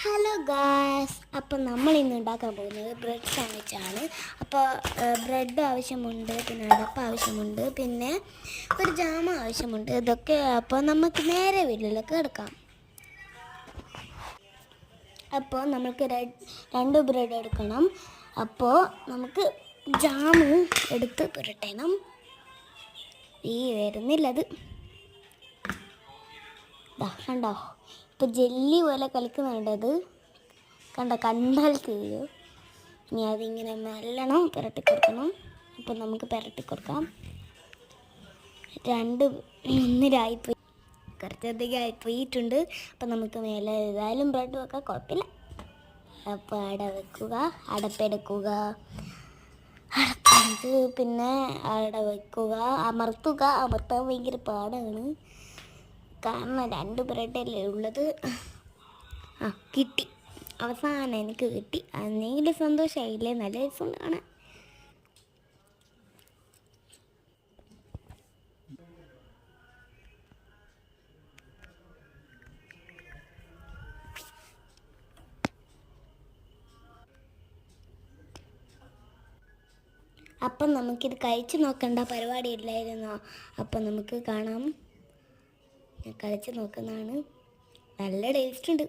Hello guys, അപ്പോൾ നമ്മൾ ഇന്ന് ഉണ്ടാക്കാൻ പോകുന്നത് ബ്രെഡ് സാൻഡ്വിച്ചാണ്. അപ്പോൾ ബ്രെഡ് ആവശ്യമുണ്ട്, പിന്നെ അടപ്പ് ആവശ്യമുണ്ട്, പിന്നെ ഒരു ജാം ആവശ്യമുണ്ട്. ഇതൊക്കെ അപ്പോൾ നമുക്ക് നേരെ വീട്ടിലേക്ക് എടുക്കാം. അപ്പോൾ നമുക്ക് രണ്ട് ബ്രെഡ് എടുക്കണം. അപ്പോൾ നമുക്ക് ജാം എടുത്ത് പുരട്ടണം. വരുന്നില്ലത് കണ്ടോ, ഇപ്പോൾ ജെല്ലി പോലെ കളിക്കുന്നുണ്ടത് കണ്ടാൽ തീരും. ഇനി അതിങ്ങനെ മെല്ലണം പുരട്ടി കൊടുക്കണം. അപ്പോൾ നമുക്ക് പുരട്ടി കൊടുക്കാം. ഒന്നിലായിപ്പോയി, കുറച്ചധികം ആയിപ്പോയിട്ടുണ്ട്. അപ്പം നമുക്ക് മേലെ ഏതായാലും ബ്രെഡ് വെക്കാൻ കുഴപ്പമില്ല. അപ്പോൾ അടപ്പെടുക്കുക, പിന്നെ വയ്ക്കുക, അമർത്താൻ ഭയങ്കര പാടാണ്. കാരണം രണ്ട് ബ്രെഡല്ലേ ഉള്ളത്. കിട്ടി, അവസാനം എനിക്ക് കിട്ടി. അന്നെങ്കിലും സന്തോഷമായില്ലേ, നല്ല രസം കാണാൻ. അപ്പം നമുക്കിത് കഴിച്ച് നോക്കേണ്ട പരിപാടി ഇല്ലായിരുന്നോ? അപ്പം നമുക്ക് കാണാം. ഞാൻ കഴിച്ച് നോക്കുന്നതാണ്. നല്ല ടേസ്റ്റ് ഉണ്ട്.